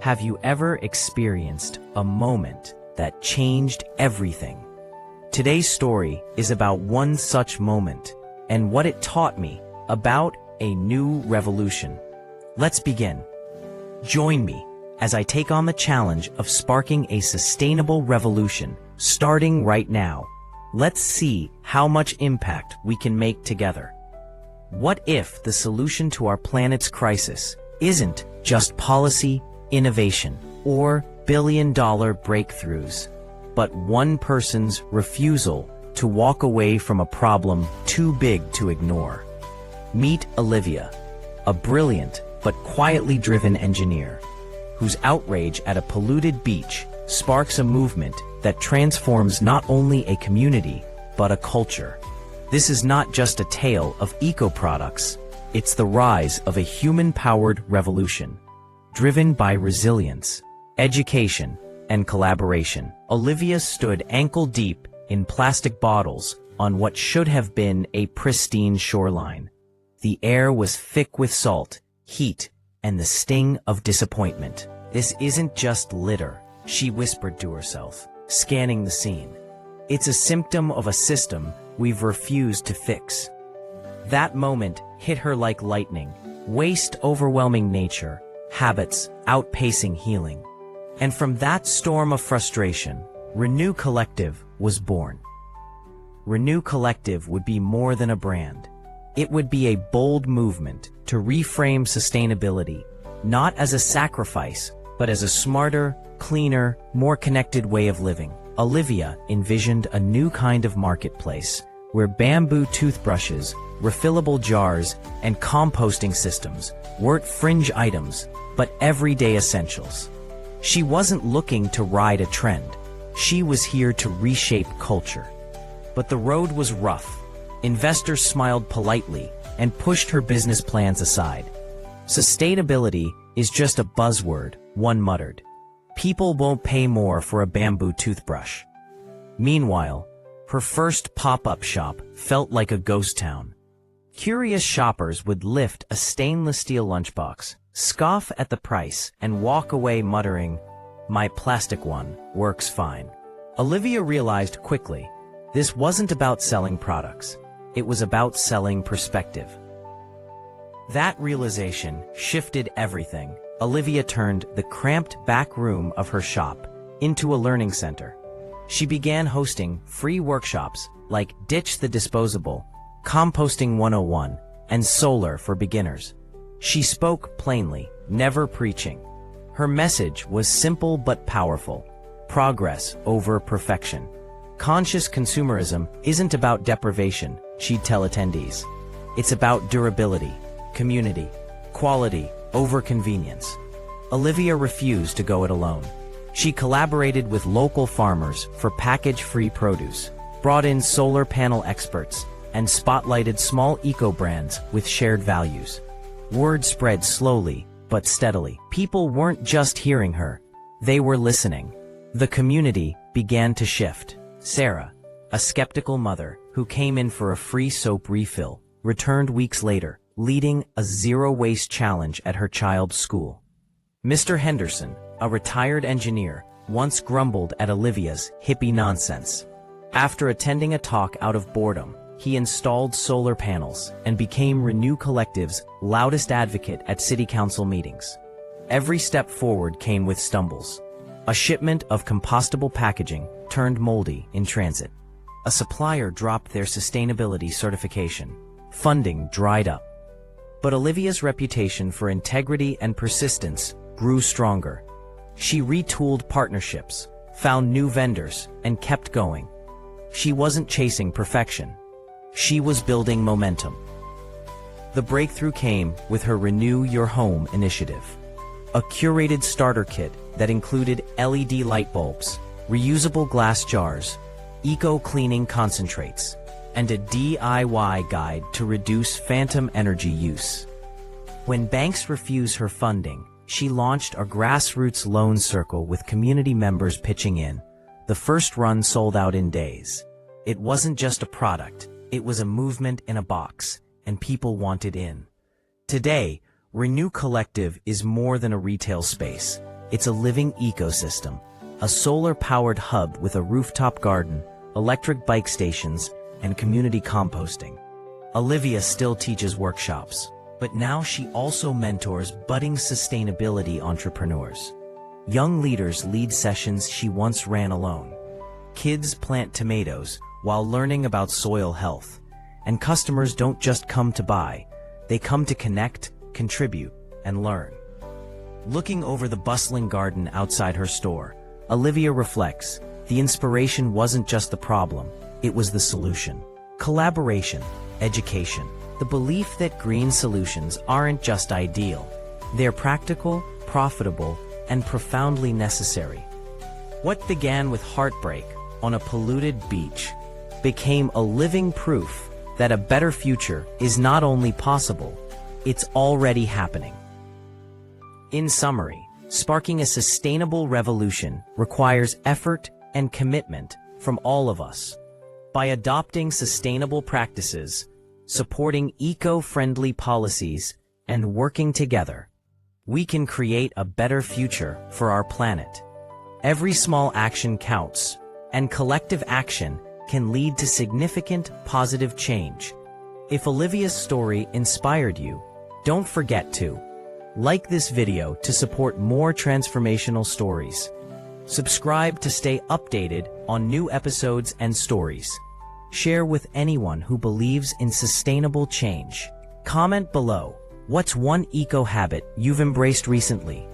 Have you ever experienced a moment that changed everything? Today's story is about one such moment and what it taught me about a new revolution. Let's begin. Join me as I take on the challenge of sparking a sustainable revolution starting right now. Let's see how much impact we can make together. What if the solution to our planet's crisis isn't just policy, innovation, or billion-dollar breakthroughs, but one person's refusal to walk away from a problem too big to ignore? Meet Olivia, a brilliant but quietly driven engineer, whose outrage at a polluted beach sparks a movement that transforms not only a community, but a culture. This is not just a tale of eco-products, it's the rise of a human-powered revolution. Driven by resilience, education, and collaboration, Olivia stood ankle-deep in plastic bottles on what should have been a pristine shoreline. The air was thick with salt, heat, and the sting of disappointment. "This isn't just litter," she whispered to herself, scanning the scene. "It's a symptom of a system we've refused to fix." That moment hit her like lightning. Waste overwhelming nature, habits outpacing healing. And from that storm of frustration, Renew Collective was born. Renew Collective would be more than a brand. It would be a bold movement to reframe sustainability, not as a sacrifice, but as a smarter, cleaner, more connected way of living. Olivia envisioned a new kind of marketplace where bamboo toothbrushes, refillable jars, and composting systems weren't fringe items, but everyday essentials. She wasn't looking to ride a trend. She was here to reshape culture. But the road was rough. Investors smiled politely and pushed her business plans aside. "Sustainability is just a buzzword," one muttered. "People won't pay more for a bamboo toothbrush." Meanwhile, her first pop-up shop felt like a ghost town. Curious shoppers would lift a stainless steel lunchbox, scoff at the price, and walk away muttering, "My plastic one works fine." Olivia realized quickly, this wasn't about selling products. It was about selling perspective. That realization shifted everything. Olivia turned the cramped back room of her shop into a learning center. She began hosting free workshops like Ditch the Disposable, Composting 101, and Solar for Beginners. She spoke plainly, never preaching. Her message was simple but powerful: progress over perfection. Conscious consumerism isn't about deprivation, she'd tell attendees. It's about durability, community, quality over convenience. Olivia refused to go it alone. She collaborated with local farmers for package-free produce, brought in solar panel experts, and spotlighted small eco-brands with shared values. Word spread slowly, but steadily. People weren't just hearing her, they were listening. The community began to shift. Sarah, a skeptical mother who came in for a free soap refill, returned weeks later, leading a zero-waste challenge at her child's school. Mr. Henderson, a retired engineer, once grumbled at Olivia's hippie nonsense. After attending a talk out of boredom, he installed solar panels and became Renew Collective's loudest advocate at city council meetings. Every step forward came with stumbles. A shipment of compostable packaging turned moldy in transit. A supplier dropped their sustainability certification. Funding dried up. But Olivia's reputation for integrity and persistence grew stronger. She retooled partnerships, found new vendors, and kept going. She wasn't chasing perfection. She was building momentum. The breakthrough came with her Renew Your Home initiative. A curated starter kit that included LED light bulbs, reusable glass jars, eco-cleaning concentrates, and a DIY guide to reduce phantom energy use. When banks refused her funding, she launched a grassroots loan circle with community members pitching in. The first run sold out in days. It wasn't just a product, it was a movement in a box, and people wanted in. Today, Renew Collective is more than a retail space. It's a living ecosystem, a solar-powered hub with a rooftop garden, electric bike stations, and community composting. Olivia still teaches workshops, but now she also mentors budding sustainability entrepreneurs. Young leaders lead sessions she once ran alone. Kids plant tomatoes while learning about soil health. And customers don't just come to buy, they come to connect, contribute, and learn. Looking over the bustling garden outside her store, Olivia reflects, the inspiration wasn't just the problem, it was the solution. Collaboration, education, the belief that green solutions aren't just ideal, they're practical, profitable, and profoundly necessary. What began with heartbreak on a polluted beach became a living proof that a better future is not only possible, it's already happening. In summary, sparking a sustainable revolution requires effort and commitment from all of us. By adopting sustainable practices, supporting eco-friendly policies, and working together, we can create a better future for our planet. Every small action counts, and collective action can lead to significant positive change. If Olivia's story inspired you, don't forget to like this video to support more transformational stories. Subscribe to stay updated on new episodes and stories. Share with anyone who believes in sustainable change. Comment below, what's one eco habit you've embraced recently?